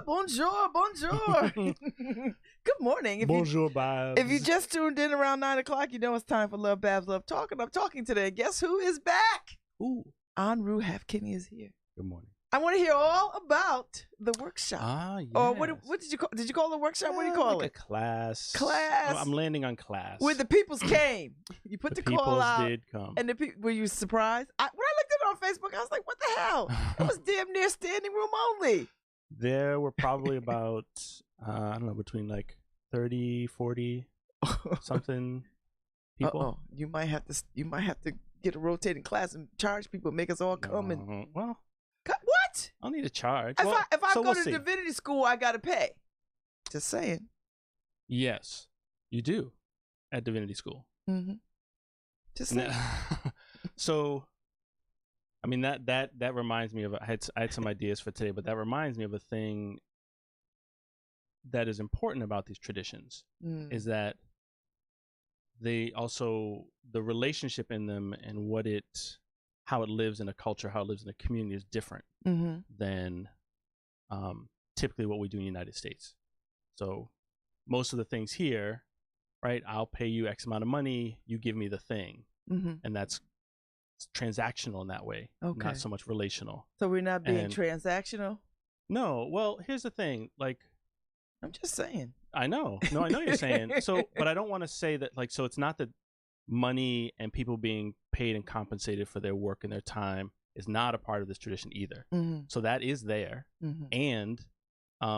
bonjour, bonjour. Good morning. Bonjour, Babz. If you just tuned in around 9 o'clock, you know it's time for Lovebabz, Lovetalk. And I'm talking today. Guess who is back? Ooh. Enroue Halfkenny is here. Good morning. I want to hear all about the workshop. Ah, yes. Or what did you call? Did you call it a workshop? What do you call like it? A class. Class. I'm landing on class. Where the peoples came. You put the call peoples out. did come. And were you surprised? When I looked at it on Facebook, I was like, what the hell? It was damn near standing room only. There were probably about, I don't know, between like 30, 40 something people. Uh-oh. You might have to get a rotating class and charge people, make us all come and well, what? I'll need a charge. If Well, I so go we'll to divinity school, I gotta pay. Just saying. Yes, you do at divinity school. Mm-hmm. Just saying. So, I mean that reminds me of I had some ideas for today, but that reminds me of a thing that is important about these traditions is that they also the relationship in them and how it lives in a culture, how it lives in a community is different than typically what we do in the United States. So most of the things here, right? I'll pay you X amount of money, you give me the thing, and that's transactional in that way, not so much relational. So we're not being transactional? No. Well, here's the thing. Like, I'm just saying. I know. No, I know you're saying. So, but I don't want to say that, like, so it's not that money and people being paid and compensated for their work and their time is not a part of this tradition either. So that is there. And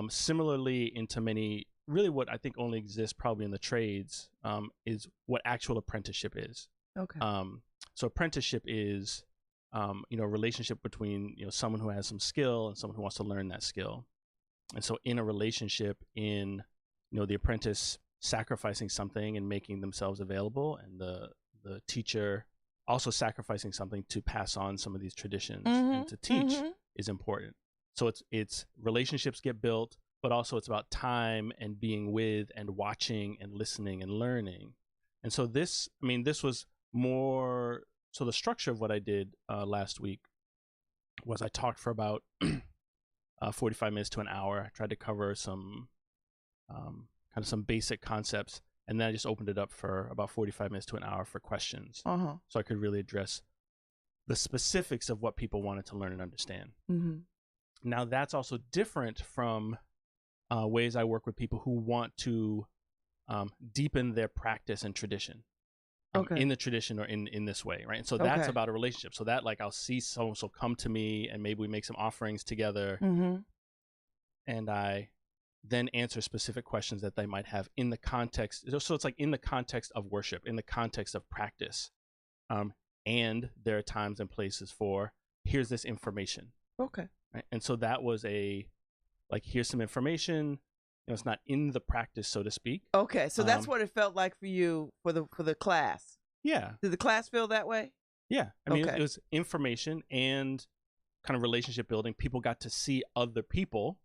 similarly into many, really what I think only exists probably in the trades is what actual apprenticeship is. Okay. So apprenticeship is, a relationship between, someone who has some skill and someone who wants to learn that skill. And so in a relationship, the apprentice sacrificing something and making themselves available, and the teacher also sacrificing something to pass on some of these traditions and to teach is important. So it's relationships get built, but also it's about time and being with and watching and listening and learning. And so this was more, so the structure of what I did last week was I talked for about 45 minutes to an hour. I tried to cover some kind of some basic concepts, and then I just opened it up for about 45 minutes to an hour for questions. So I could really address the specifics of what people wanted to learn and understand. Now that's also different from ways I work with people who want to deepen their practice and tradition. In the tradition or in this way, right? And so that's about a relationship. So that, like, I'll see someone so come to me and maybe we make some offerings together, and I then answer specific questions that they might have in the context. So it's like in the context of worship, in the context of practice, and there are times and places for here's this information. Right? And so that was here's some information. It's not in the practice, so to speak. Okay, so that's what it felt like for you for the class. Yeah. Did the class feel that way? Yeah. I mean, it was information and kind of relationship building. People got to see other people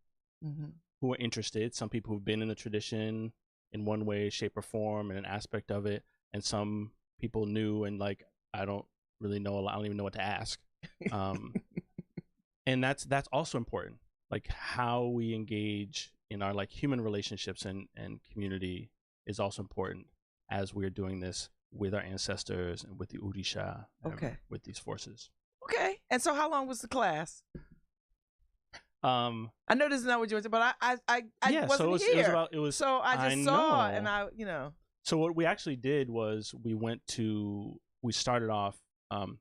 who were interested. Some people who've been in the tradition in one way, shape, or form, and an aspect of it, and some people new and like I don't really know a lot. I don't even know what to ask. And that's also important. Like how we engage in our like human relationships and community is also important as we're doing this with our ancestors and with the Orisha, with these forces. Okay. And so how long was the class? I know this is not what you wanted, but I wasn't here. So I just saw and So what we actually did was we started off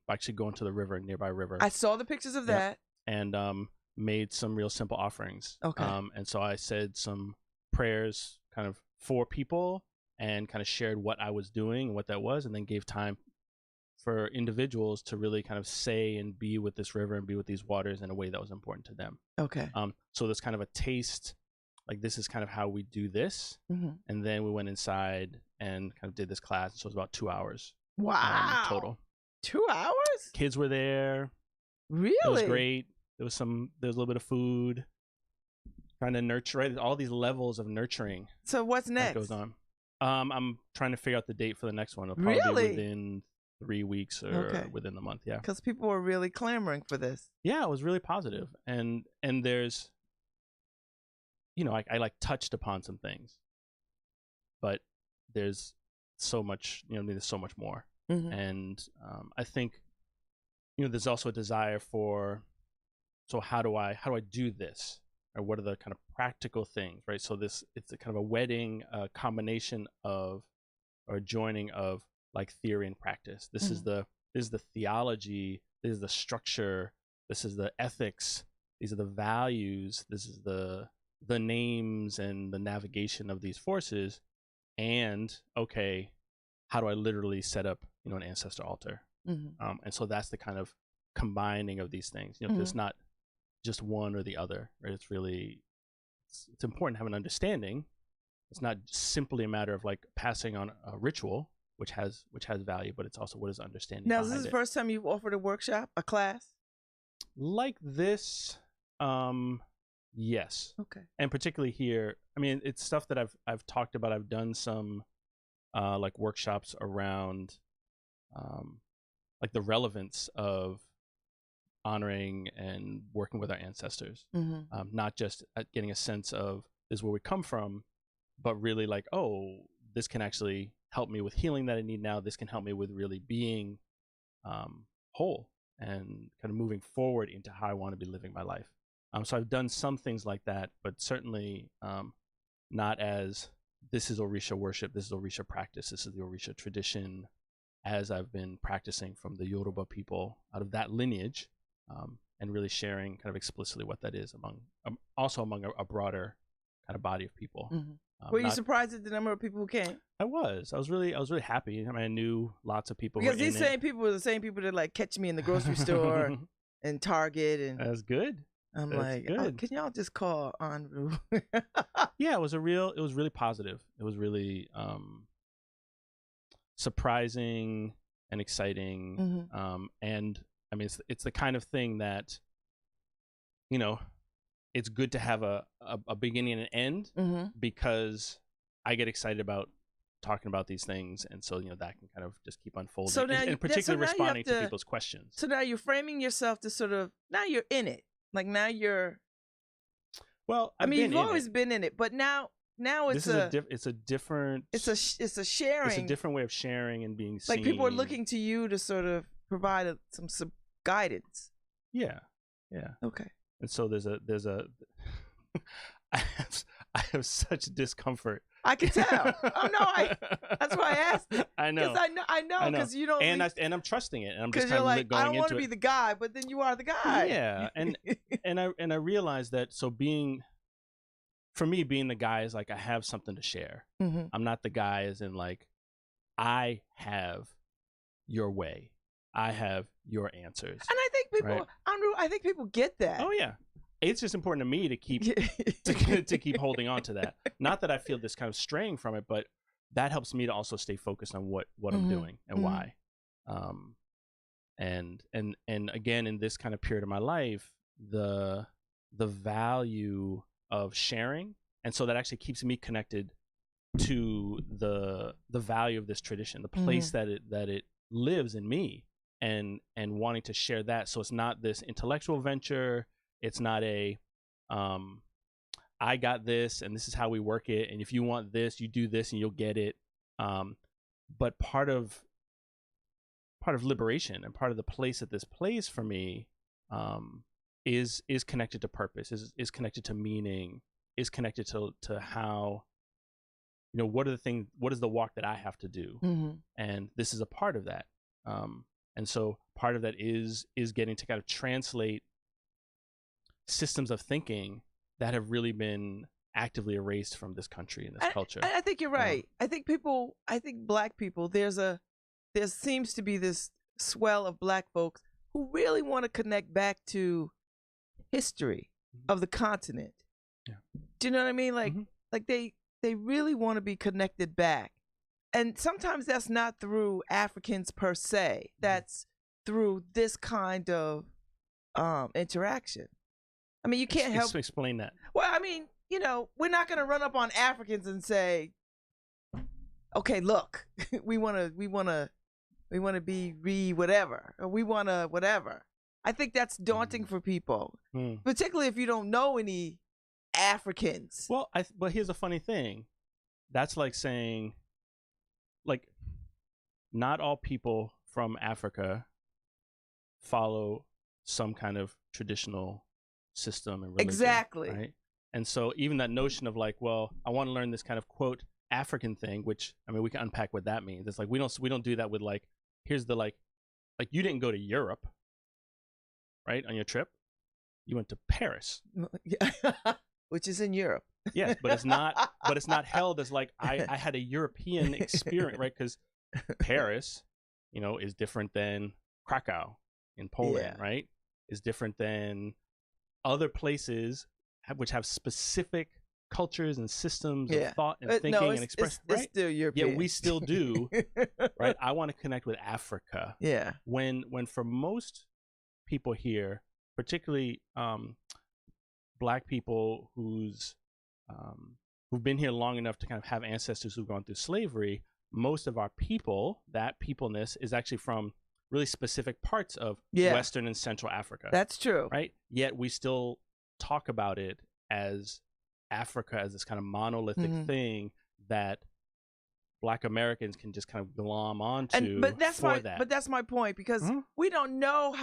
actually going to the river, nearby river. I saw the pictures of that. And made some real simple offerings. And so I said some prayers kind of for people and kind of shared what I was doing and what that was, and then gave time for individuals to really kind of say and be with this river and be with these waters in a way that was important to them. So there's kind of a taste, like this is kind of how we do this. And then we went inside and kind of did this class. So it was about 2 hours. Wow. Total. 2 hours? Kids were there. Really? It was great. There was a little bit of food, trying to nurture, right? All these levels of nurturing. So what's next? That goes on. I'm trying to figure out the date for the next one. It'll probably be within 3 weeks or within the month. Yeah. Because people were really clamoring for this. Yeah, it was really positive. And there's I like touched upon some things, but there's so much, there's so much more. And I think, there's also a desire for, so how do I do this? Or what are the kind of practical things, right? So it's a kind of a wedding, combination of, or joining of like theory and practice. This is the theology, this is the structure, this is the ethics, these are the values, this is the names and the navigation of these forces. And okay, how do I literally set up, an ancestor altar? And so that's the kind of combining of these things. There's not just one or the other, right? It's really, it's important to have an understanding. It's not simply a matter of like passing on a ritual, which has value, but it's also what is understanding. Now, is this the first time you've offered a workshop, a class like this? Yes. Okay. And particularly here, I mean, it's stuff that I've talked about. I've done some like workshops around like the relevance of honoring and working with our ancestors, not just getting a sense of this is where we come from, but really like, oh, this can actually help me with healing that I need now. This can help me with really being whole and kind of moving forward into how I want to be living my life. So I've done some things like that, but certainly not as this is Orisha worship, this is Orisha practice, this is the Orisha tradition, as I've been practicing from the Yoruba people out of that lineage, and really sharing kind of explicitly what that is among a broader kind of body of people. Were you surprised at the number of people who came? I was really happy. I mean, I knew lots of people. Because these same people were the same people that like catch me in the grocery store and Target, and that's good. I'm like, oh, can y'all just call Enroue? Yeah, it was really positive. It was really surprising and exciting. And I mean, it's the kind of thing that, it's good to have a beginning and an end, because I get excited about talking about these things, and so that can kind of just keep unfolding. So now, and particularly responding to people's questions. So now you're framing yourself to sort of, now you're in it. Like now you're. Well, I mean, you've always been in it, but now it's it's a different. It's a sharing. It's a different way of sharing and being seen. Like people are looking to you to sort of provide some guidance. Yeah. Okay. And so there's a I have such discomfort. I can tell. Oh no, that's why I asked it. I know. Because I know because you don't. And I'm trusting it, and I'm just kind of like, going into it. I don't want to be the guy, but then you are the guy. Yeah, and I realized that. So for me, being the guy is like I have something to share. I'm not the guy as in like I have your way, I have your answers. And I think people, right? I think people get that. Oh yeah. It's just important to me to keep to keep holding on to that. Not that I feel this kind of straying from it, but that helps me to also stay focused on what I'm doing and why. And again, in this kind of period of my life, the value of sharing, and so that actually keeps me connected to the value of this tradition, the place that it lives in me, and wanting to share that. So it's not this intellectual venture. It's not a, I got this and this is how we work it. And if you want this, you do this and you'll get it. But part of liberation and part of the place that this plays for me is connected to purpose, is connected to meaning, is connected to how, what is the walk that I have to do? And this is a part of that. And so part of that is getting to kind of translate systems of thinking that have really been actively erased from this country and this culture. I think you're right. I think Black people, there seems to be this swell of Black folks who really want to connect back to history of the continent. Yeah. Do you know what I mean? Like they really want to be connected back. And sometimes that's not through Africans per se. That's through this kind of interaction. I mean, you can't help. Explain that. Well, I mean, we're not going to run up on Africans and say, "Okay, look, we want to be whatever, or we want to whatever." I think that's daunting for people, particularly if you don't know any Africans. Well, but here's a funny thing. That's like saying, like, not all people from Africa follow some kind of traditional system and religion. Exactly. Right. And so even that notion of like, well, I want to learn this kind of quote African thing, which I mean, we can unpack what that means. It's like we don't do that with like, here's the like you didn't go to Europe, right, on your trip. You went to Paris, which is in Europe. Yes, but it's not held as like I had a European experience, right? Because Paris, you know, is different than Krakow in Poland, right? Is different than other places which have specific cultures and systems of thought and thinking and expression. Right? It's still European. Yeah, we still do, right? I want to connect with Africa. Yeah. When for most people here, particularly Black people who've been here long enough to kind of have ancestors who've gone through slavery, most of our people, that peopleness is actually from really specific parts of Western and Central Africa. That's true. Right? Yet we still talk about it as Africa as this kind of monolithic thing that Black Americans can just kind of glom onto. But that's my point, because we don't know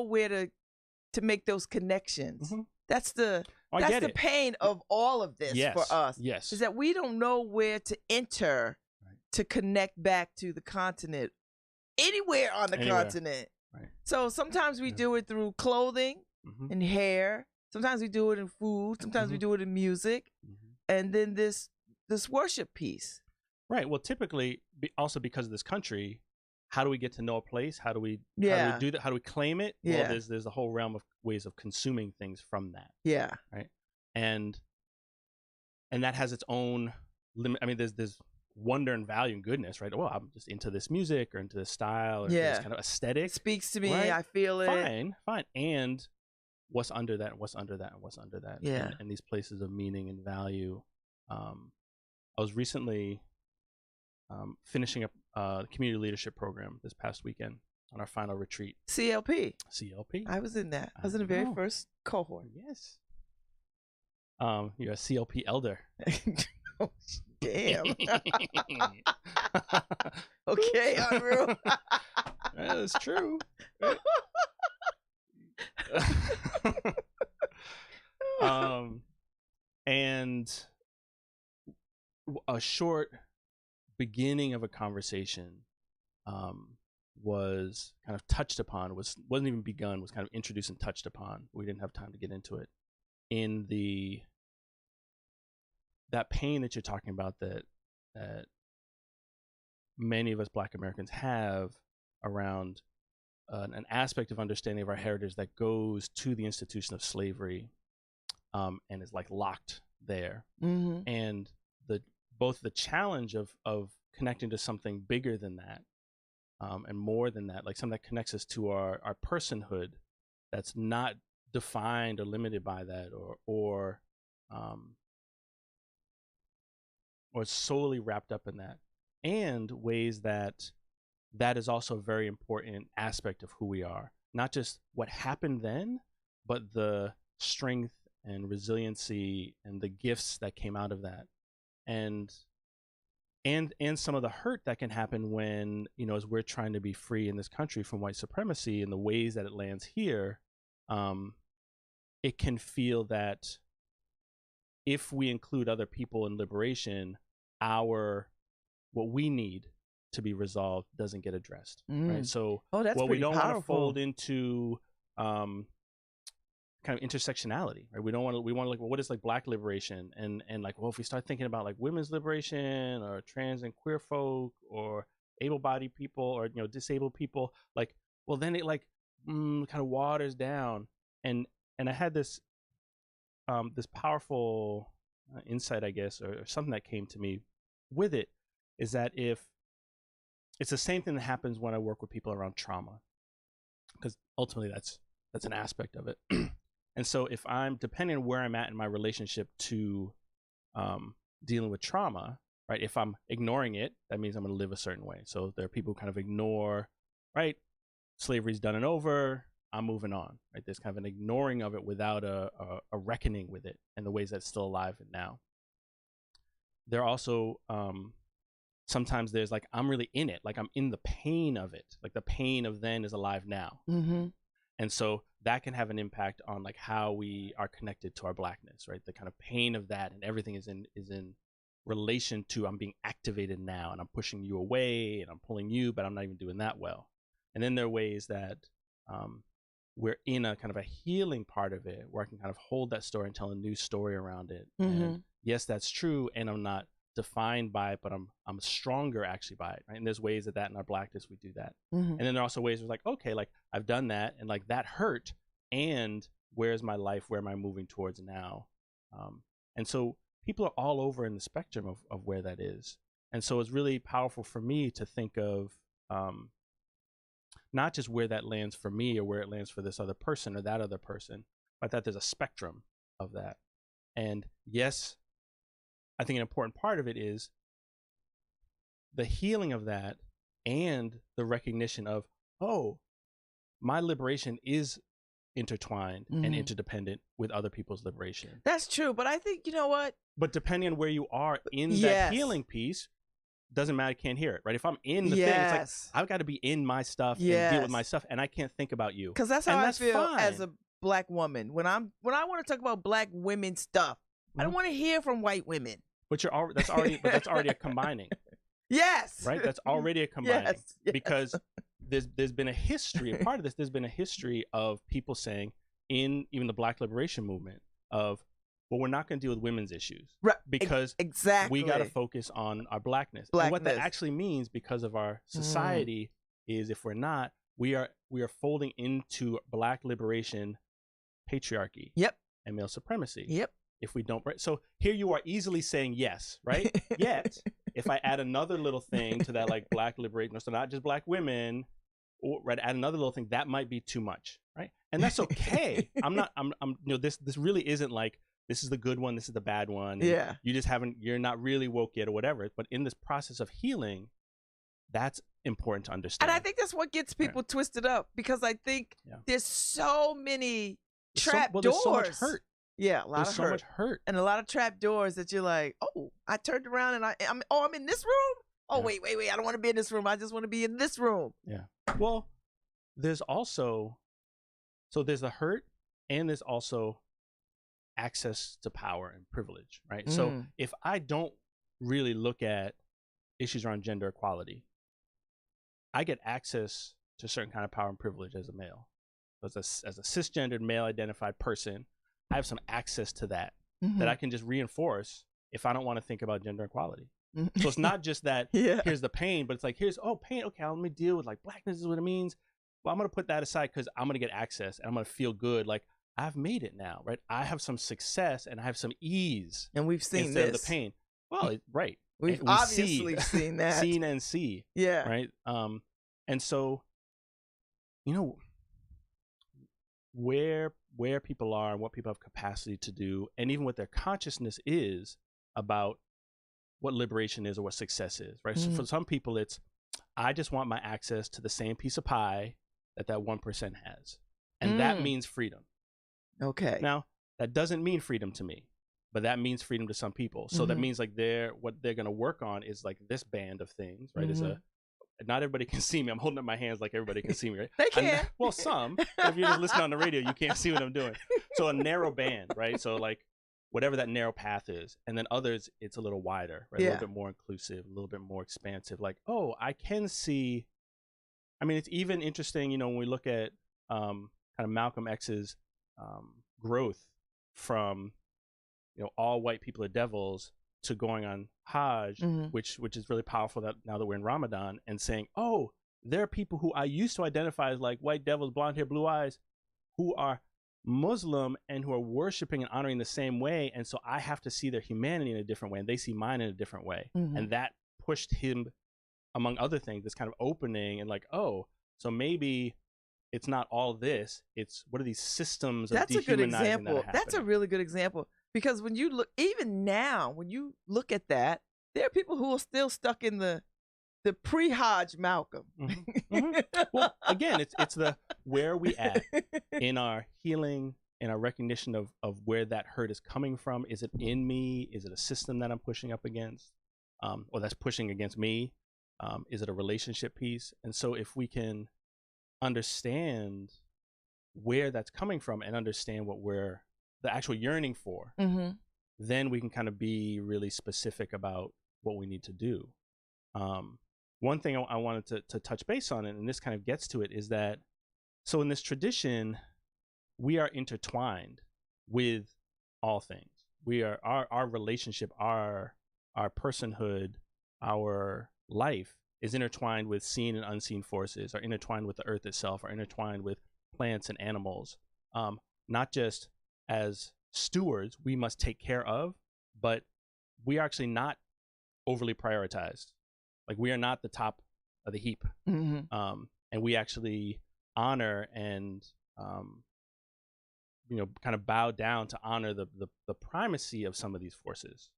where to make those connections. That's the pain of all of this for us. Yes. Is that we don't know where to enter to connect back to the continent, anywhere on the continent. Right. So sometimes we do it through clothing and hair. Sometimes we do it in food. Sometimes we do it in music. And then this worship piece. Right. Well, typically, also because of this country, how do we get to know a place? How do we do that? How do we claim it? Yeah. Well, there's a whole realm of ways of consuming things from that. Yeah. Right. And that has its own limit. I mean, there's wonder and value and goodness, right? Well, I'm just into this music or into this style or this kind of aesthetic. It speaks to me. Right? I feel it. Fine. And what's under that, and what's under that, and what's under that. Yeah. And these places of meaning and value. I was recently finishing up the community leadership program this past weekend on our final retreat. CLP. CLP. I was in that. I was in the very first cohort. Yes. You're a CLP elder. Oh, damn. Okay, Enroue. That's true. And a short beginning of a conversation was kind of touched upon, wasn't even begun, was kind of introduced and touched upon. We didn't have time to get into it. In that pain that you're talking about that many of us Black Americans have around an aspect of understanding of our heritage that goes to the institution of slavery and is like locked there. And both the challenge of connecting to something bigger than that and more than that, like something that connects us to our personhood that's not defined or limited by that or solely wrapped up in that, and ways that is also a very important aspect of who we are. Not just what happened then, but the strength and resiliency and the gifts that came out of that. And some of the hurt that can happen when, you know, as we're trying to be free in this country from white supremacy and the ways that it lands here, it can feel that if we include other people in liberation, what we need to be resolved doesn't get addressed, right? So we don't want to fold into kind of intersectionality, right? We want to like, well, what is like Black liberation, and like, well, if we start thinking about like women's liberation or trans and queer folk or able-bodied people or, you know, disabled people, like, well, then it like kind of waters down. And I had this powerful insight, I guess, or something that came to me with it, is that if it's the same thing that happens when I work with people around trauma, because ultimately that's an aspect of it. And so if I'm, depending on where I'm at in my relationship to dealing with trauma, right? If I'm ignoring it, that means I'm going to live a certain way. So there are people who kind of ignore, right? Slavery's done and over. I'm moving on, right? There's kind of an ignoring of it without a reckoning with it and the ways that it's still alive and now. There also, sometimes there's like, I'm really in it. Like I'm in the pain of it. Like the pain of then is alive now. Mm-hmm. And so that can have an impact on like how we are connected to our Blackness, right? The kind of pain of that, and everything is in relation to I'm being activated now, and I'm pushing you away, and I'm pulling you, but I'm not even doing that well. And then there are ways that we're in a kind of a healing part of it, where I can kind of hold that story and tell a new story around it. Mm-hmm. And yes, that's true, and I'm not defined by it, but I'm stronger actually by it, right? And there's ways that in our Blackness we do that. Mm-hmm. And then there are also ways where it's like, okay, like I've done that, and like that hurt, and where's my life? Where am I moving towards now? And so people are all over in the spectrum of where that is. And so it's really powerful for me to think of not just where that lands for me or where it lands for this other person or that other person, but that there's a spectrum of that. And yes, I think an important part of it is the healing of that and the recognition of, oh, my liberation is intertwined and interdependent with other people's liberation. That's true. But I think, you know what? But depending on where you are in that healing piece, doesn't matter, can't hear it, right? If I'm in the thing, it's like, I've got to be in my stuff and deal with my stuff, and I can't think about you. Because that's how I feel as a Black woman. When I want to talk about Black women stuff, I don't want to hear from white women. But that's already a combining. Yes. Right? That's already a combining. Yes. Because there's been a history, and part of this, there's been a history of people saying in even the Black liberation movement of, well, we're not going to deal with women's issues, right? Because we got to focus on our Blackness. And what that actually means, because of our society, is if we're not, we are folding into Black liberation, patriarchy, and male supremacy. If we don't, so here you are easily saying yes, right? Yet, if I add another little thing to that, like Black liberation, so not just Black women, or add another little thing, that might be too much, right? And that's okay. This really isn't like, this is the good one, this is the bad one. You're not really woke yet or whatever. But in this process of healing, that's important to understand. And I think that's what gets people twisted up, because I think there's so many trap doors. There's so much hurt. Yeah, a lot of so much hurt. And a lot of trap doors that you're like, oh, I turned around and I'm in this room? Oh, wait, I don't want to be in this room. I just want to be in this room. Yeah. Well, there's also, so there's the hurt, and there's also access to power and privilege, right? So if I don't really look at issues around gender equality, I get access to a certain kind of power and privilege as a male. As a cisgendered male identified person, I have some access to that that I can just reinforce if I don't want to think about gender equality. So it's not just that here's the pain, but it's like, here's, pain. Okay, let me deal with like Blackness is what it means. Well, I'm going to put that aside because I'm going to get access and I'm going to feel good. Like, I've made it now, right? I have some success and I have some ease. And we've seen instead of the pain. Well, right. We've obviously seen that. Seen and see. Yeah. Right. And so, where people are and what people have capacity to do, and even what their consciousness is about what liberation is or what success is, right? So for some people, it's, I just want my access to the same piece of pie that 1% has. And that means freedom. Okay. Now, that doesn't mean freedom to me, but that means freedom to some people. So that means like what they're going to work on is like this band of things, right? Is not everybody can see me. I'm holding up my hands like everybody can see me, right? They can. Well, some. If you're just listening on the radio, you can't see what I'm doing. So a narrow band, right? So like whatever that narrow path is. And then others, it's a little wider, right? A little bit more inclusive, a little bit more expansive. Like, oh, I can see. I mean, it's even interesting, when we look at kind of Malcolm X's growth from, all white people are devils to going on Hajj, which is really powerful that now that we're in Ramadan, and saying, oh, there are people who I used to identify as like white devils, blonde hair, blue eyes, who are Muslim and who are worshiping and honoring the same way. And so I have to see their humanity in a different way, and they see mine in a different way. And that pushed him, among other things, this kind of opening and like, oh, so maybe it's not all this. It's what are these systems of dehumanizing? That's a good example. That's a really good example. Because when you look, even now, when you look at that, there are people who are still stuck in the pre-Hajj Malcolm. Well, again, it's where are we at in our healing, in our recognition of where that hurt is coming from? Is it in me? Is it a system that I'm pushing up against, or that's pushing against me? Is it a relationship piece? And so if we can understand where that's coming from and understand what we're the actual yearning for, then we can kind of be really specific about what we need to do. One thing I wanted to touch base on, and this kind of gets to it, is that so in this tradition, we are intertwined with all things. We are our relationship, our personhood, our life is intertwined with seen and unseen forces, are intertwined with the earth itself, are intertwined with plants and animals. Not just as stewards we must take care of, but we are actually not overly prioritized. Like, we are not the top of the heap. And we actually honor and kind of bow down to honor the primacy of some of these forces.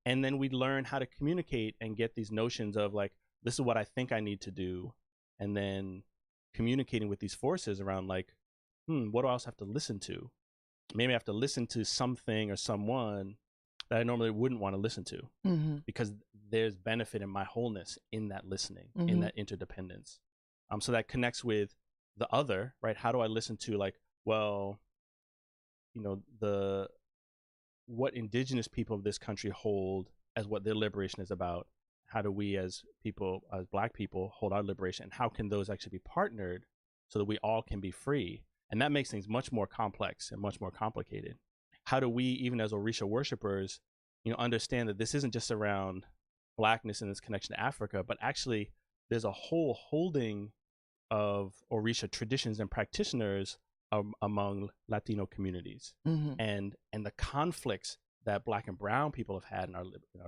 And then we learn how to communicate and get these notions of like, this is what I think I need to do, and then communicating with these forces around like, what do I also have to listen to? Maybe I have to listen to something or someone that I normally wouldn't want to listen to, because there's benefit in my wholeness in that listening, in that interdependence. So that connects with the other, right? How do I listen to like, well, what indigenous people of this country hold as what their liberation is about? How do we as people, as Black people, hold our liberation? And how can those actually be partnered so that we all can be free? And that makes things much more complex and much more complicated. How do we, even as Orisha worshipers, understand that this isn't just around Blackness and this connection to Africa, but actually there's a whole holding of Orisha traditions and practitioners among Latino communities, and the conflicts that Black and brown people have had in our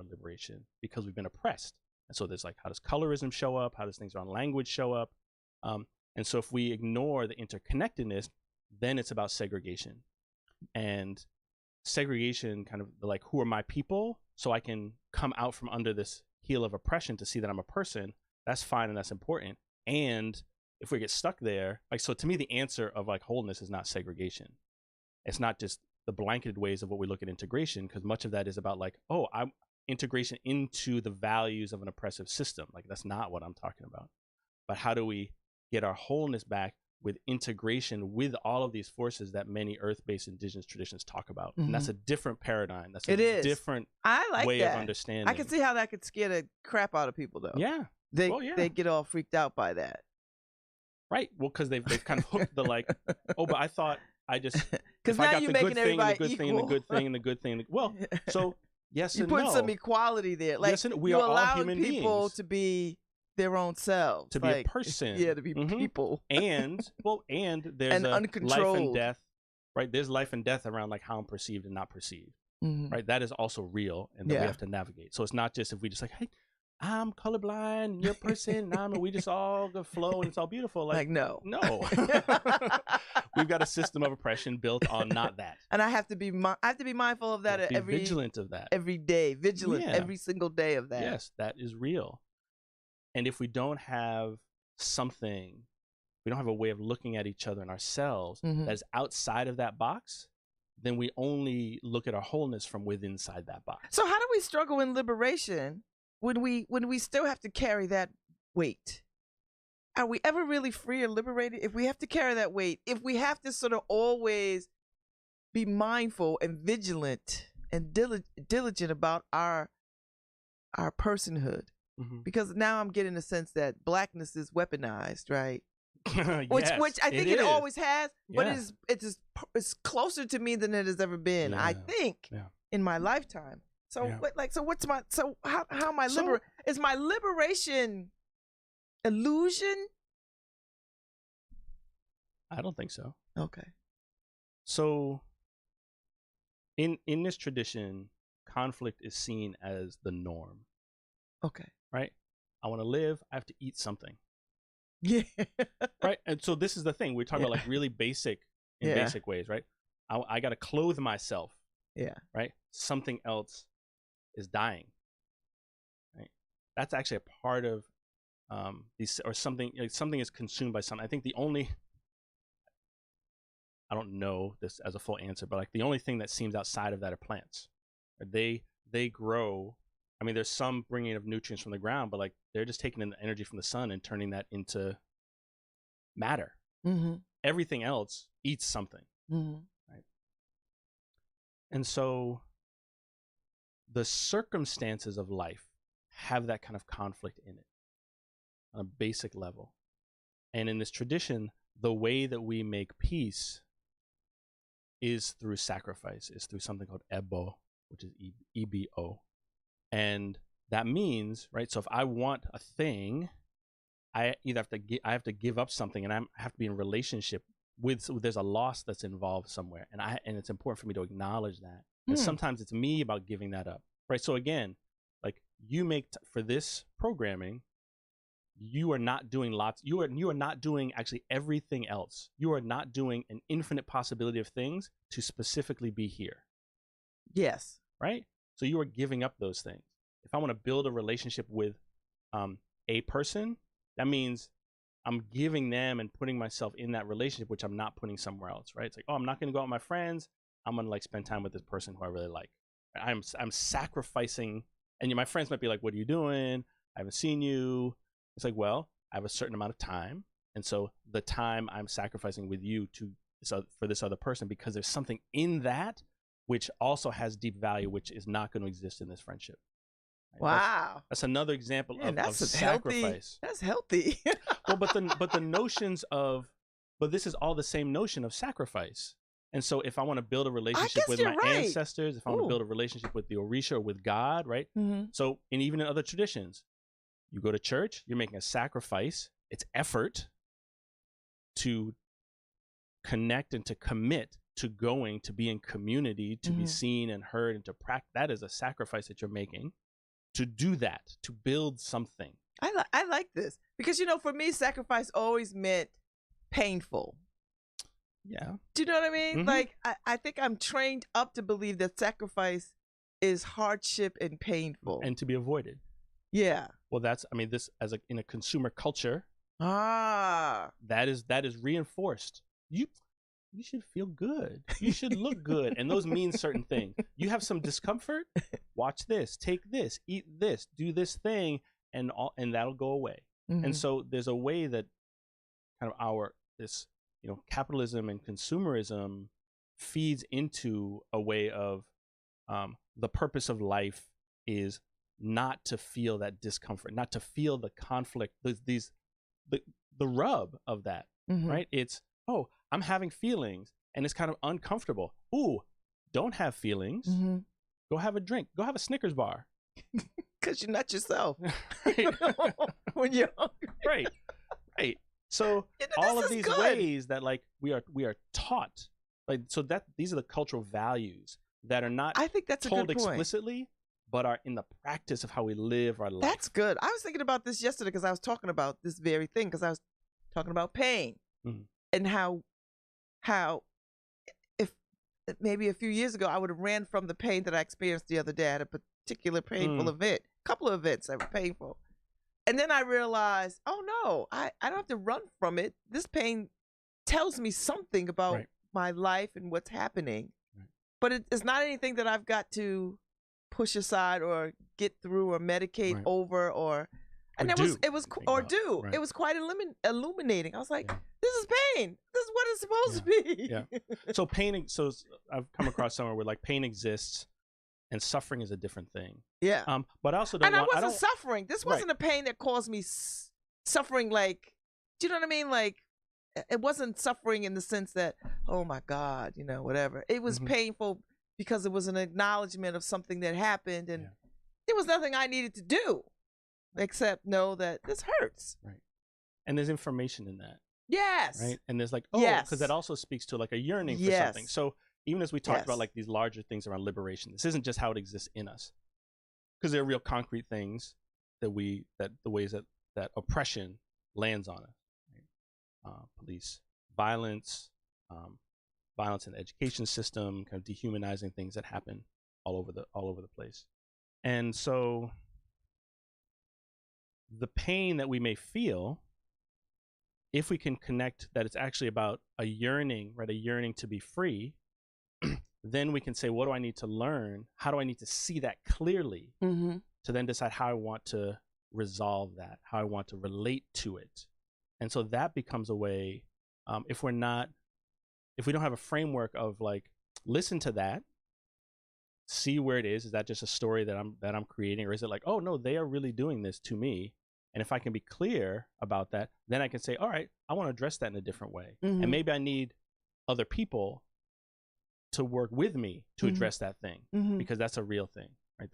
liberation, because we've been oppressed. And so there's like, how does colorism show up? How does things around language show up? And so if we ignore the interconnectedness, then it's about segregation. And segregation, kind of like, who are my people? So I can come out from under this heel of oppression to see that I'm a person. That's fine and that's important. And if we get stuck there, like, so to me, the answer of like wholeness is not segregation. It's not just the blanketed ways of what we look at integration, because much of that is about like, I'm integration into the values of an oppressive system. Like, that's not what I'm talking about. But how do we get our wholeness back with integration with all of these forces that many earth-based indigenous traditions talk about? And that's a different paradigm. That's a different way of understanding. I can see how that could scare the crap out of people, though. Yeah. They get all freaked out by that. Right. Well, because they've kind of hooked the like, but I thought I just, because now you're making everybody equal. And the good thing and the good thing. Well, so yes and no. You put some equality there. Like, yes, and we are all human beings. People to be their own selves. To be a person. Yeah, to be people. And there's and uncontrolled. Life and death, right? There's life and death around like how I'm perceived and not perceived, right? That is also real, and that we have to navigate. So it's not just if we just like, hey, I'm colorblind, you're a person, and we just all go flow and it's all beautiful. Like no. We've got a system of oppression built on not that. And I have to be mindful of that vigilant of that every day, every single day of that. Yes, that is real. And if we don't have something, we don't have a way of looking at each other and ourselves that is outside of that box, then we only look at our wholeness from within inside that box. So how do we struggle in liberation when we still have to carry that weight? Are we ever really free or liberated if we have to carry that weight? If we have to sort of always be mindful and vigilant and diligent about our personhood? Because now I'm getting a sense that Blackness is weaponized, right? Yes, which I think it always has, but it's closer to me than it has ever been. I think in my lifetime. So how am I is my liberation illusion? I don't think so. Okay. So in this tradition, conflict is seen as the norm. Okay. Right? I want to live, I have to eat something. Yeah. Right? And so this is the thing. We're talking about like really basic ways, right? I got to clothe myself. Yeah. Right? Something else is dying. Right? That's actually a part of these, or something is consumed by something. I think the only I don't know this as a full answer, but like the only thing that seems outside of that are plants. They grow. I mean, there's some bringing of nutrients from the ground, but like they're just taking in the energy from the sun and turning that into matter. Mm-hmm. Everything else eats something. Mm-hmm. Right. And so the circumstances of life have that kind of conflict in it on a basic level. And in this tradition, the way that we make peace is through sacrifice, is through something called ebo, which is EBO. And that means, right, so if I want a thing, I either have to give up something, and I have to be in relationship with, so there's a loss that's involved somewhere. And it's important for me to acknowledge that. And sometimes it's me about giving that up, right? So again, like you make, for this programming, you are not doing you are not doing actually everything else. You are not doing an infinite possibility of things to specifically be here. Yes. Right? So you are giving up those things. If I want to build a relationship with a person, that means I'm giving them and putting myself in that relationship, which I'm not putting somewhere else, right? It's like, oh, I'm not going to go out with my friends. I'm going to like spend time with this person who I really like. I'm sacrificing, and my friends might be like, what are you doing? I haven't seen you. It's like, well, I have a certain amount of time. And so the time I'm sacrificing with you for this other person, because there's something in that which also has deep value, which is not going to exist in this friendship. Right? Wow. That's another example of sacrifice. That's healthy. Well, but the notions of, but this is all the same notion of sacrifice. And so if I want to build a relationship with my ancestors, if I want to build a relationship with the Orisha or with God, right? Mm-hmm. So, and even in other traditions, you go to church, you're making a sacrifice. It's effort to connect and to commit to going, to be in community, to be seen and heard, and to practice. That is a sacrifice that you're making to do that, to build something. I like this because, for me, sacrifice always meant painful. Yeah. Do you know what I mean? Mm-hmm. Like, I think I'm trained up to believe that sacrifice is hardship and painful. And to be avoided. Yeah. Well, this in a consumer culture. That is reinforced. You should feel good. You should look good. And those mean certain things. You have some discomfort, watch this, take this, eat this, do this thing, and that'll go away. Mm-hmm. And so there's a way that kind of this capitalism and consumerism feeds into a way of the purpose of life is not to feel that discomfort, not to feel the conflict, the rub of that, right? It's, oh, I'm having feelings and it's kind of uncomfortable. Ooh, don't have feelings. Mm-hmm. Go have a drink. Go have a Snickers bar. Because you're not yourself. Right. When you're hungry. Right. So all of these ways that like we are taught, like, so that these are the cultural values that are not, I think that's told a good point, explicitly, but are in the practice of how we live our life. That's good. I was thinking about this yesterday because I was talking about this very thing, because I was talking about pain and how if maybe a few years ago I would have ran from the pain that I experienced the other day at a particular painful event, a couple of events that were painful. And then I realized, oh no, I don't have to run from it. This pain tells me something about my life and what's happening. Right. But it's not anything that I've got to push aside or get through or medicate over and it was quite illuminating. I was like, this is pain. This is what it's supposed to be. Yeah. So so I've come across somewhere where like pain exists and suffering is a different thing. Yeah. But I also I wasn't suffering. This wasn't a pain that caused me suffering. Like, do you know what I mean? Like, it wasn't suffering in the sense that, oh my God, whatever. It was painful because it was an acknowledgement of something that happened, and there was nothing I needed to do except know that this hurts. Right. And there's information in that. Yes. Right. And there's like, because that also speaks to like a yearning for something. So even as we talked about like these larger things around liberation, this isn't just how it exists in us, because there are real concrete things that the ways that oppression lands on us. Right? Police violence, violence in the education system, kind of dehumanizing things that happen all over the place. And so the pain that we may feel if we can connect that it's actually about a yearning, right? A yearning to be free, then we can say, what do I need to learn? How do I need to see that clearly to then decide how I want to resolve that, how I want to relate to it. And so that becomes a way, if we don't have a framework of like, listen to that, see where it is that just a story that I'm creating, or is it like, oh no, they are really doing this to me? And if I can be clear about that, then I can say, all right, I want to address that in a different way. And maybe I need other people to work with me to address that thing, because that's a real thing, right?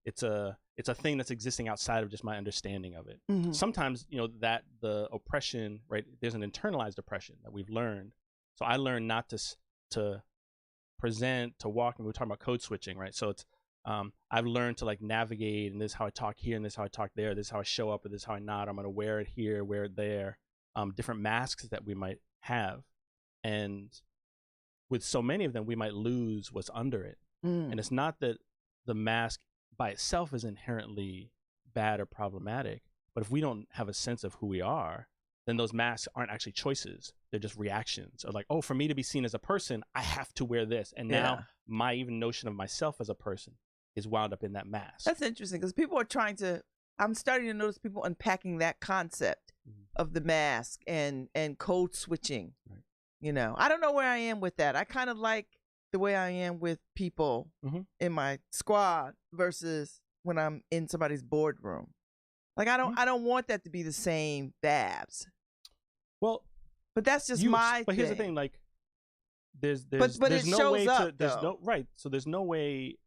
It's a thing that's existing outside of just my understanding of it. Sometimes, that the oppression, right? There's an internalized oppression that we've learned. So I learned not to present, to walk, and we're talking about code switching, right? So it's, I've learned to like navigate, and this is how I talk here, and this is how I talk there, this is how I show up, and this is how I nod. I'm going to wear it here, wear it there, different masks that we might have. And with so many of them, we might lose what's under it. And it's not that the mask by itself is inherently bad or problematic, but if we don't have a sense of who we are, then those masks aren't actually choices. They're just reactions. Or like, oh, for me to be seen as a person, I have to wear this. And now my even notion of myself as a person is wound up in that mask. That's interesting, because people are I'm starting to notice people unpacking that concept of the mask and code switching. Right. I don't know where I am with that. I kind of like the way I am with people in my squad versus when I'm in somebody's boardroom. Like I don't want that to be the same Babz. Well, but that's just my But here's the thing, like there's no way to there's no right. So there's no way,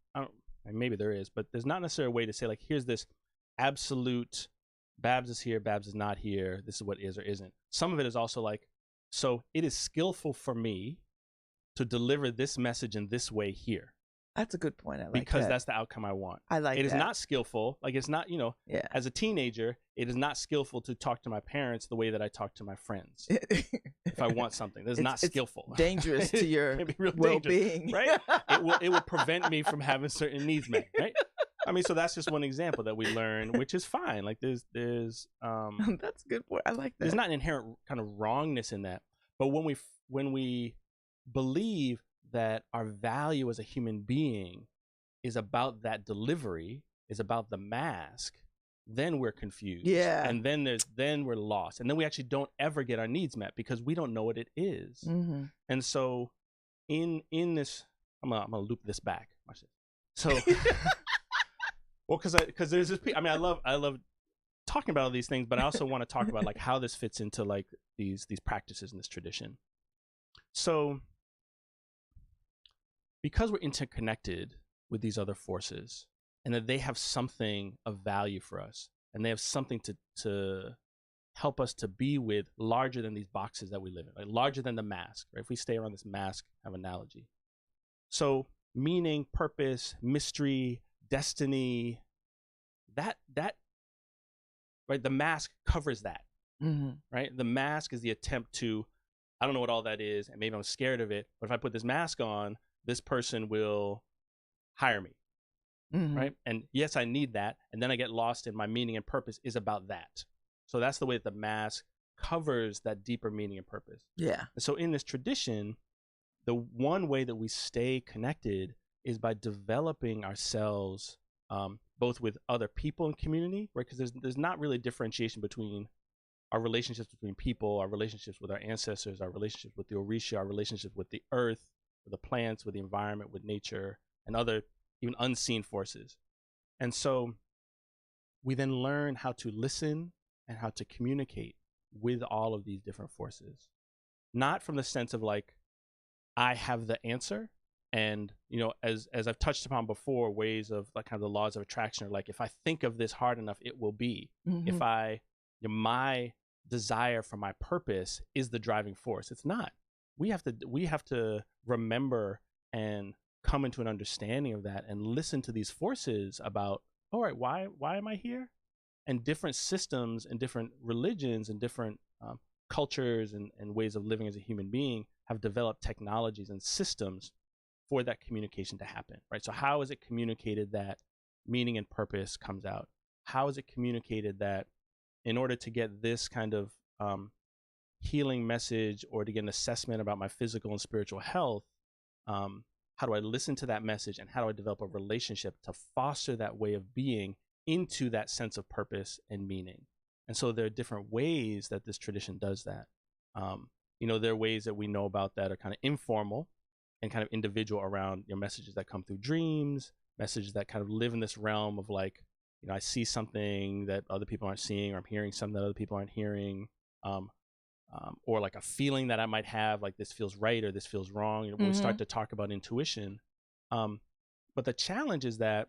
maybe there is, but there's not necessarily a way to say like, here's this absolute Babz is here, Babz is not here, this is what is or isn't. Some of it is also like, so it is skillful for me to deliver this message in this way here. That's a good point. I like because that. That's the outcome I want. I like it. It is not skillful. Like it's not, as a teenager, it is not skillful to talk to my parents the way that I talk to my friends. If I want something, that's not skillful. Dangerous to your well-being, right? It will prevent me from having certain needs met, right? I mean, so that's just one example that we learn, which is fine. Like there's that's a good point. I like that. There's not an inherent kind of wrongness in that, but when we believe that our value as a human being is about that delivery, is about the mask, then we're confused. Yeah. And then we're lost. And then we actually don't ever get our needs met because we don't know what it is. And so in this, I'm gonna loop this back. Watch this. So well, because there's this, I love talking about all these things, but I also want to talk about like how this fits into like these practices in this tradition. So because we're interconnected with these other forces, and that they have something of value for us, and they have something to help us to be with larger than these boxes that we live in, like larger than the mask, right? If we stay around this mask, have analogy. So meaning, purpose, mystery, destiny, that right, the mask covers that, right? The mask is the attempt to, I don't know what all that is, and maybe I'm scared of it, but if I put this mask on, this person will hire me, right? And yes, I need that. And then I get lost in my meaning and purpose is about that. So that's the way that the mask covers that deeper meaning and purpose. Yeah. And so in this tradition, the one way that we stay connected is by developing ourselves, both with other people in community, right? Because there's not really differentiation between our relationships between people, our relationships with our ancestors, our relationships with the Orisha, our relationships with the earth, with the plants, with the environment, with nature, and other even unseen forces. And so we then learn how to listen and how to communicate with all of these different forces. Not from the sense of like, I have the answer. And, as I've touched upon before, ways of like kind of the laws of attraction are like, if I think of this hard enough, it will be. If my desire for my purpose is the driving force. It's not. We have to remember and come into an understanding of that and listen to these forces about, all right, why am I here? And different systems and different religions and different cultures and ways of living as a human being have developed technologies and systems for that communication to happen, right? So how is it communicated that meaning and purpose comes out? How is it communicated that in order to get this kind of healing message or to get an assessment about my physical and spiritual health, how do I listen to that message and how do I develop a relationship to foster that way of being into that sense of purpose and meaning? And so there are different ways that this tradition does that. There are ways that we know about that are kind of informal and kind of individual around messages that come through dreams, messages that kind of live in this realm of like, I see something that other people aren't seeing, or I'm hearing something that other people aren't hearing, or like a feeling that I might have, like this feels right or this feels wrong. When we start to talk about intuition. But the challenge is that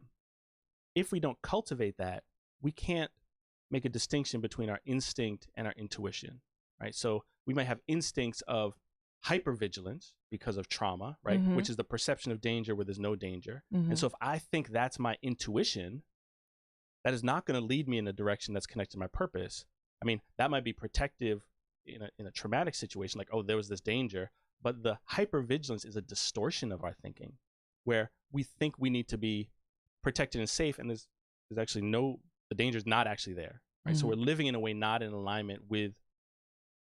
if we don't cultivate that, we can't make a distinction between our instinct and our intuition, right? So we might have instincts of hypervigilance because of trauma, right? Which is the perception of danger where there's no danger. And so if I think that's my intuition, that is not going to lead me in a direction that's connected to my purpose. I mean, that might be protective in a traumatic situation, like, oh, there was this danger, but the hypervigilance is a distortion of our thinking, where we think we need to be protected and safe, and there's actually the danger is not actually there, right? So we're living in a way not in alignment with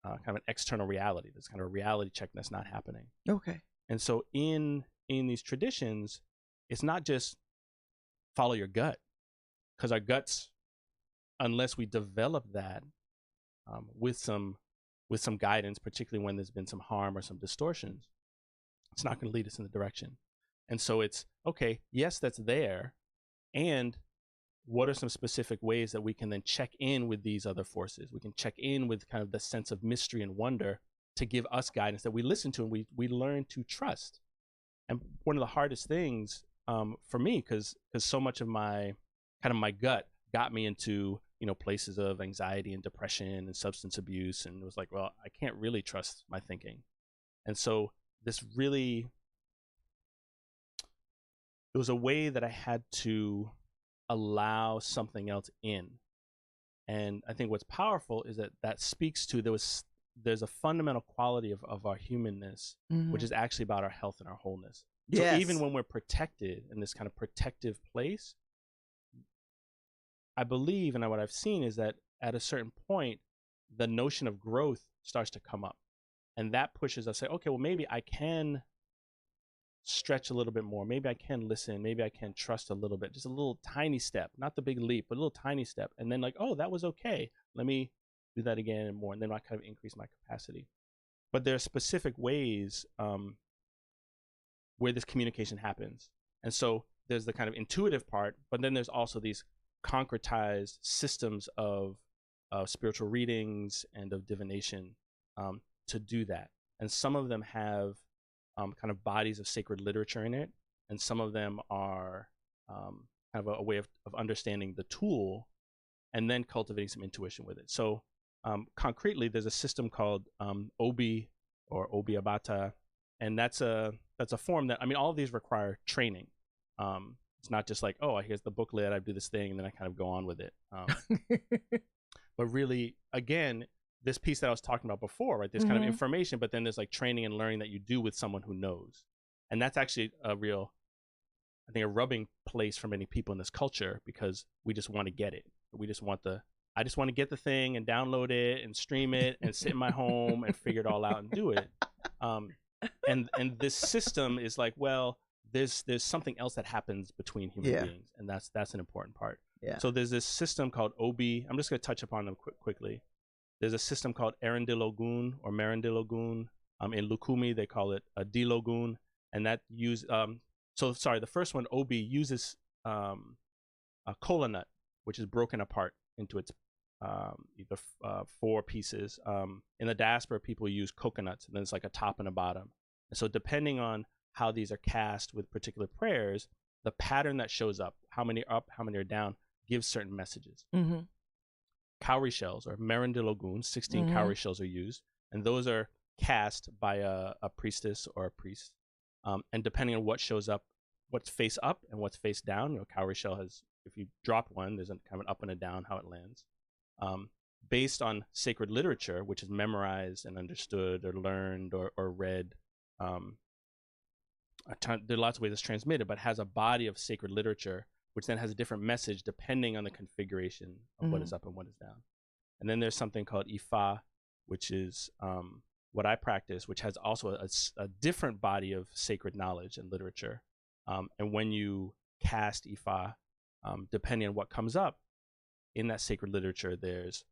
kind of an external reality. There's kind of a reality check that's not happening. Okay. And so in these traditions, it's not just follow your gut, because our guts, unless we develop that with some guidance, particularly when there's been some harm or some distortions, it's not going to lead us in the direction. And so it's, okay, yes, that's there. And what are some specific ways that we can then check in with these other forces? We can check in with kind of the sense of mystery and wonder to give us guidance that we listen to and we learn to trust. And one of the hardest things for me, because so much of my gut got me into places of anxiety and depression and substance abuse, and it was like, well, I can't really trust my thinking. And so it was a way that I had to allow something else in. And I think what's powerful is that speaks to there's a fundamental quality of our humanness, which is actually about our health and our wholeness. Yes. So even when we're protected in this kind of protective place, I believe, and what I've seen is that at a certain point, the notion of growth starts to come up. And that pushes us to say, okay, well, maybe I can stretch a little bit more. Maybe I can listen. Maybe I can trust a little bit. Just a little tiny step, not the big leap, but a little tiny step. And then like, oh, that was okay. Let me do that again and more. And then I kind of increase my capacity. But there are specific ways where this communication happens. And so there's the kind of intuitive part, but then there's also these concretized systems of spiritual readings and of divination to do that. And some of them have kind of bodies of sacred literature in it, and some of them are kind of a way of understanding the tool and then cultivating some intuition with it. So concretely, there's a system called Obi or Obi Abata, and that's a form that, I mean, all of these require training. It's not just like, oh, here's the booklet, I do this thing, and then I kind of go on with it. But really, again, this piece that I was talking about before, right? There's kind of information, but then there's like training and learning that you do with someone who knows. And that's actually a rubbing place for many people in this culture, because we just want to get it. I just want to get the thing and download it and stream it and sit in my home and figure it all out and do it. And this system is like, well, there's something else that happens between human beings, and that's an important part. Yeah. So there's this system called Obi. I'm just going to touch upon them quickly. There's a system called Erendilogun or Merendilogun. In Lukumi, they call it a Dilogun, and that the first one, Obi, uses a kola nut, which is broken apart into its either 4 pieces. In the diaspora, people use coconuts, and then it's like a top and a bottom. And so depending on how these are cast with particular prayers, the pattern that shows up, how many are up, how many are down, gives certain messages. Cowrie shells, or Merendilogun, 16 cowrie shells are used, and those are cast by a priestess or a priest. And depending on what shows up, what's face up and what's face down, cowrie shell has, if you drop one, there's a kind of an up and a down how it lands. Based on sacred literature, which is memorized and understood or learned or read, there are lots of ways it's transmitted, but has a body of sacred literature, which then has a different message depending on the configuration of what is up and what is down. And then there's something called Ifa, which is what I practice, which has also a different body of sacred knowledge and literature. And when you cast Ifa, depending on what comes up in that sacred literature, there's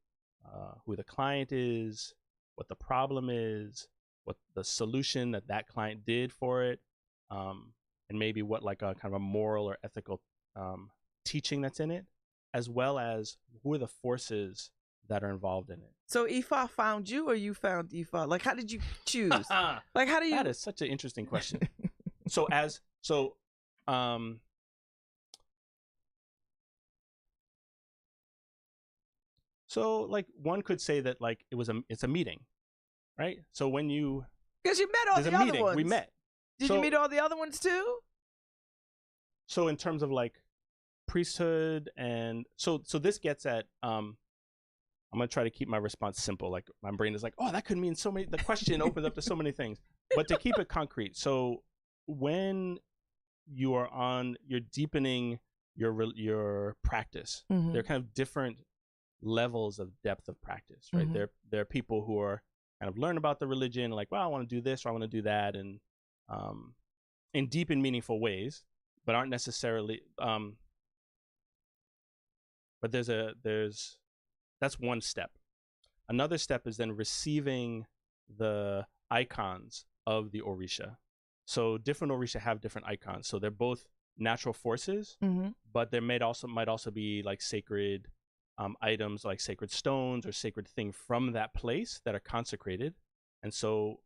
who the client is, what the problem is, what the solution that client did for it, and maybe what like a kind of a moral or ethical teaching that's in it, as well as who are the forces that are involved in it. So Ifa found you, or you found Ifa? Like, how did you choose? Like, how do you? That is such an interesting question. So like one could say that like it's a meeting, right? So when because you met all the other ones. We met. Did you meet all the other ones too? So in terms of like priesthood, and so this gets at I'm gonna try to keep my response simple. Like my brain is like, oh, that could mean so many. The question opens up to so many things. But to keep it concrete, so when you're deepening your practice, there are kind of different levels of depth of practice, right? There are people who are kind of learn about the religion, like, well, I want to do this or I want to do that, and in deep and meaningful ways, but aren't necessarily. But that's one step. Another step is then receiving the icons of the Orisha. So different Orisha have different icons. So they're both natural forces, but there might also be like sacred items, like sacred stones or sacred thing from that place that are consecrated. And so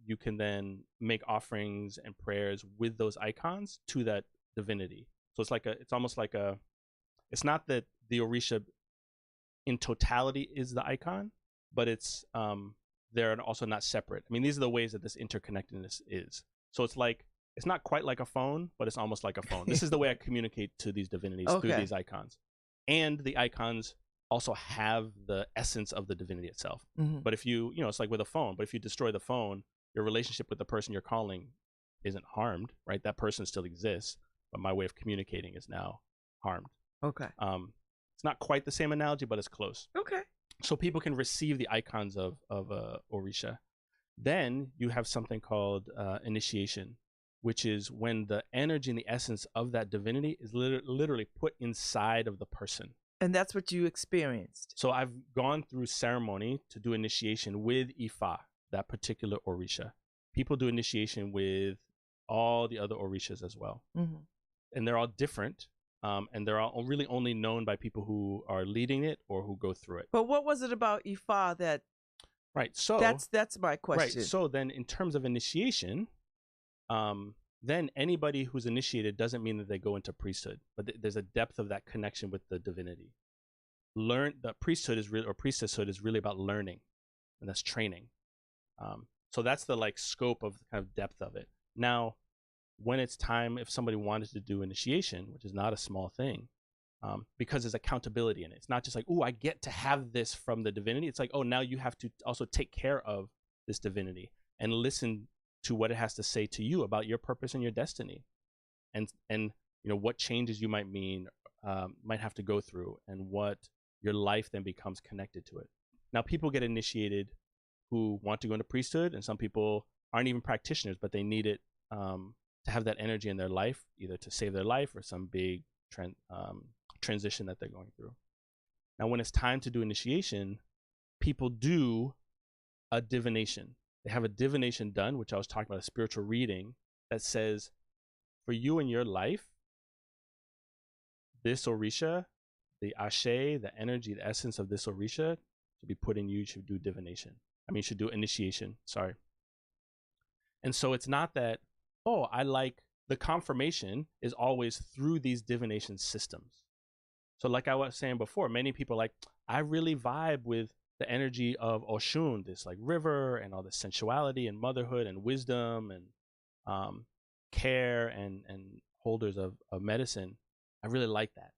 you can then make offerings and prayers with those icons to that divinity. So it's almost like it's not that the Orisha in totality is the icon, but it's they're also not separate. I mean, these are the ways that this interconnectedness is. So it's not quite like a phone, but it's almost like a phone. This is the way I communicate to these divinities through these icons. And the icons also have the essence of the divinity itself. But if it's like with a phone, but if you destroy the phone, your relationship with the person you're calling isn't harmed, right? That person still exists, but my way of communicating is now harmed. Okay. It's not quite the same analogy, but it's close. Okay. So people can receive the icons of Orisha. Then you have something called initiation, which is when the energy and the essence of that divinity is literally put inside of the person. And that's what you experienced. So I've gone through ceremony to do initiation with Ifa, that particular Orisha. People do initiation with all the other Orishas as well. And they're all different. And they're all really only known by people who are leading it or who go through it. But what was it about Ifa that? Right. So that's my question. Right. So then, in terms of initiation, then anybody who's initiated doesn't mean that they go into priesthood, but there's a depth of that connection with the divinity. The priesthood is really about learning, and that's training. So that's the like scope of the kind of depth of it. Now, when it's time, if somebody wanted to do initiation, which is not a small thing, because there's accountability in it. It's not just like, oh, I get to have this from the divinity. It's like, oh, now you have to also take care of this divinity and listen to what it has to say to you about your purpose and your destiny, and what changes you might have to go through, and what your life then becomes connected to it. Now, people get initiated who want to go into priesthood, and some people aren't even practitioners, but they need it to have that energy in their life, either to save their life or some big transition that they're going through. Now, when it's time to do initiation, people do a divination. They have a divination done, which I was talking about, a spiritual reading that says, for you in your life, this Orisha, the Ashe, the energy, the essence of this Orisha should be put in you. You should do divination. You should do initiation. Sorry. And so it's not that, oh, the confirmation is always through these divination systems. So like I was saying before, many people are like, I really vibe with the energy of Oshun, this like river and all this sensuality and motherhood and wisdom and care and holders of medicine. I really like that.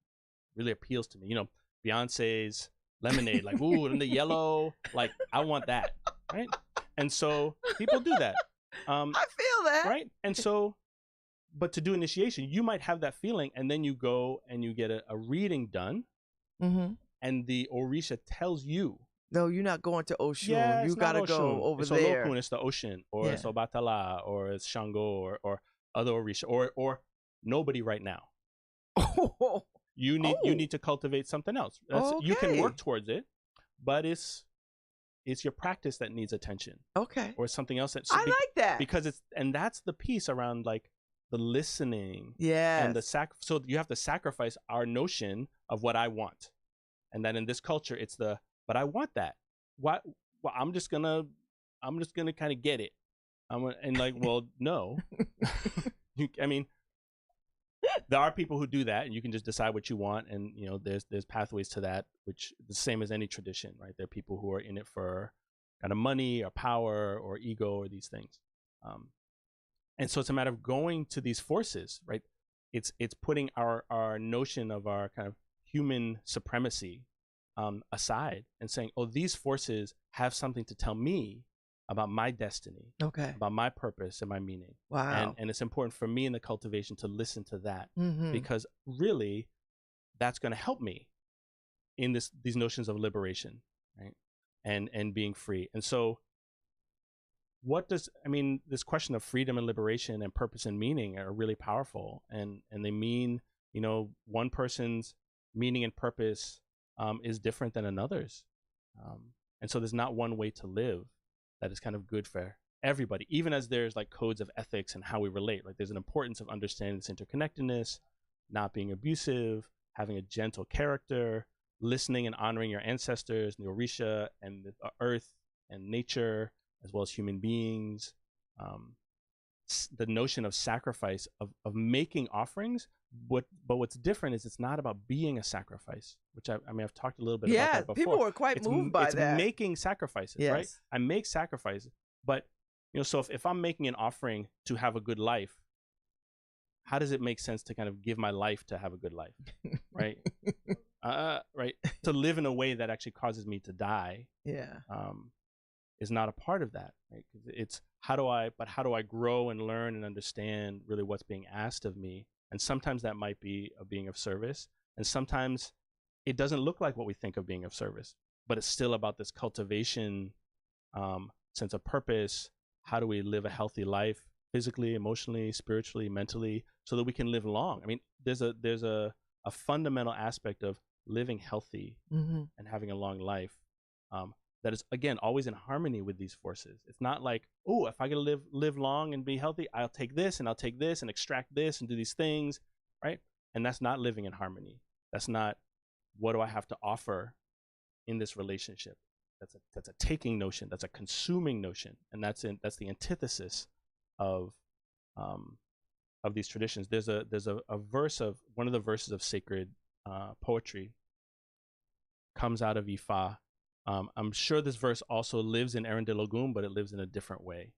It really appeals to me. Beyonce's Lemonade, like, ooh, and the yellow, like, I want that, right? And so people do that. I feel that. Right? And so, but to do initiation, you might have that feeling, and then you go and you get a reading done, and the Orisha tells you No, you're not going to Oshun. Yeah, You it's got not to go Oshun. over It's there. Olokun, it's the ocean, or Yeah. it's Obatala, or it's Shango, or other Orisha, or nobody right now. Oh. You need to cultivate something else. You can work towards it, but it's your practice that needs attention. Okay. Or something else that I like that. because that's the piece around like the listening. Yes. And so you have to sacrifice our notion of what I want. And then in this culture it's but I want that. What? Well, I'm just gonna kind of get it. And like, well, no. I mean, there are people who do that, and you can just decide what you want, and you know, there's pathways to that, which is the same as any tradition, right? There are people who are in it for kind of money or power or ego or these things, and so it's a matter of going to these forces, right? It's putting our notion of our kind of human supremacy aside and saying, oh, these forces have something to tell me about my destiny, about my purpose and my meaning. Wow. And it's important for me in the cultivation to listen to that, because really that's going to help me in these notions of liberation, right? And being free. And so this question of freedom and liberation and purpose and meaning are really powerful, and they mean, you know, one person's meaning and purpose is different than another's. And so there's not one way to live that is kind of good for everybody, even as there's like codes of ethics and how we relate. Like there's an importance of understanding this interconnectedness, not being abusive, having a gentle character, listening and honoring your ancestors, the Orisha and the earth and nature, as well as human beings. The notion of sacrifice, of making offerings, but what's different is it's not about being a sacrifice, which I've talked a little bit about that before. People were quite moved by that. It's making sacrifices, right? I make sacrifices, but you know, so if I'm making an offering to have a good life, how does it make sense to kind of give my life to have a good life, right? Right, to live in a way that actually causes me to die, is not a part of that, right? It's how do I grow and learn and understand really what's being asked of me. And sometimes that might be a being of service, and sometimes it doesn't look like what we think of being of service, but it's still about this cultivation, sense of purpose. How do we live a healthy life, physically, emotionally, spiritually, mentally, so that we can live long? I mean, there's a fundamental aspect of living healthy and having a long life that is, again, always in harmony with these forces. It's not like, oh, if I can live long and be healthy, I'll take this and I'll take this and extract this and do these things, right? And that's not living in harmony. That's not, what do I have to offer in this relationship? That's a taking notion. That's a consuming notion, and that's the antithesis of these traditions. There's a verse of one of the verses of sacred poetry comes out of Ifa. I'm sure this verse also lives in Erendelogum, but it lives in a different way,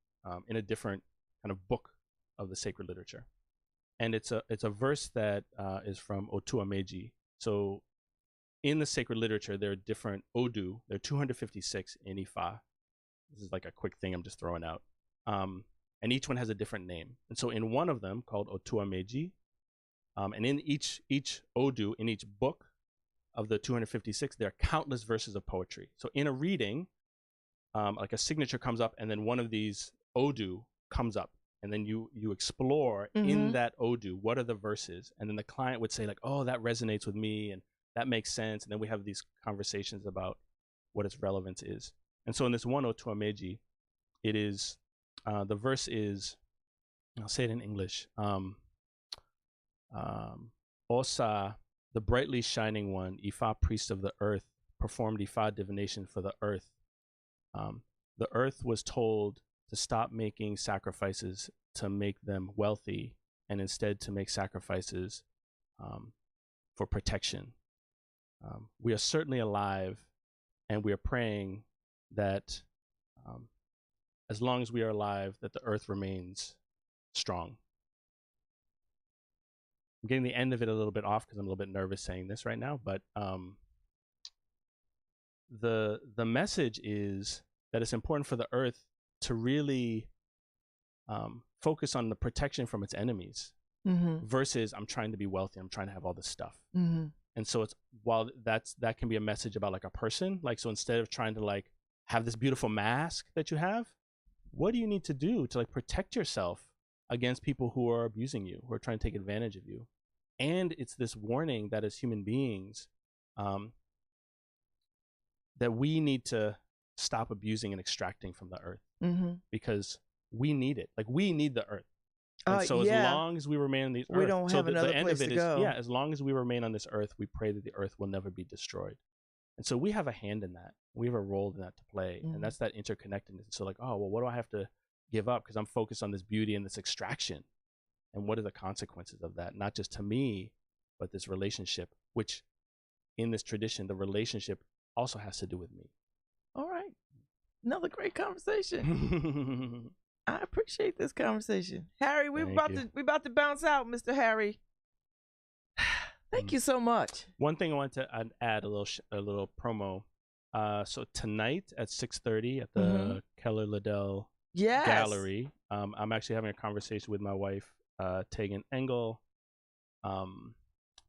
in a different kind of book of the sacred literature. And it's a verse that is from Otuameji. So in the sacred literature, there are different Odu. There are 256 in Ifa. This is like a quick thing I'm just throwing out. And each one has a different name. And so in one of them, called Otuameji, and in each Odu, in each book of the 256, there are countless verses of poetry. So in a reading, like a signature comes up, and then one of these Odu comes up, and then you explore in that Odu, what are the verses? And then the client would say like, oh, that resonates with me, and that makes sense. And then we have these conversations about what its relevance is. And so in this one Otuameji, it is, the verse is, I'll say it in English, Osa, the brightly shining one, Ifa, priest of the earth, performed Ifa divination for the earth. The earth was told to stop making sacrifices to make them wealthy, and instead to make sacrifices for protection. We are certainly alive, and we are praying that as long as we are alive, that the earth remains strong. I'm getting the end of it a little bit off because I'm a little bit nervous saying this right now, but the message is that it's important for the earth to really focus on the protection from its enemies, versus I'm trying to be wealthy, I'm trying to have all this stuff. And so it's, while that can be a message about like a person, like, so instead of trying to like have this beautiful mask that you have, what do you need to do to like protect yourself against people who are abusing you, who are trying to take advantage of you? And it's this warning that as human beings, that we need to stop abusing and extracting from the earth, because we need it. Like, we need the earth. And so as long as we remain on these earth, we don't have another place to go. Yeah, as long as we remain on this earth, we pray that the earth will never be destroyed. And so we have a hand in that. We have a role in that to play. And that's that interconnectedness. So like, oh, well, what do I have to give up? Because I'm focused on this beauty and this extraction. And what are the consequences of that? Not just to me, but this relationship, which in this tradition, the relationship also has to do with me. All right. Another great conversation. I appreciate this conversation. Harry, we're about to bounce out, Mr. Harry. Thank you so much. One thing I want to add a little promo. So tonight at 6:30 at the Keller Liddell Gallery, I'm actually having a conversation with my wife, Tegan Engel,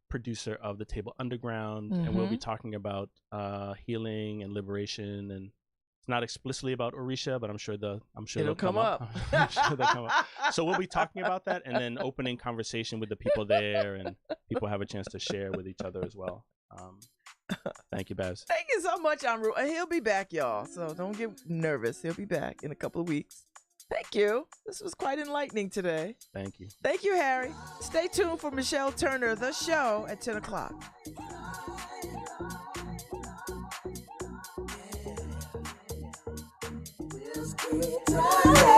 producer of The Table Underground, and we'll be talking about healing and liberation. And it's not explicitly about Orisha, but I'm sure it'll come up. I'm sure they'll come up. So we'll be talking about that, and then opening conversation with the people there, and people have a chance to share with each other as well. Thank you, Babz. Thank you so much, Enroue. And he'll be back, y'all. So don't get nervous. He'll be back in a couple of weeks. Thank you. This was quite enlightening today. Thank you. Thank you, Harry. Stay tuned for Michelle Turner, The Show, at 10 o'clock. Yeah.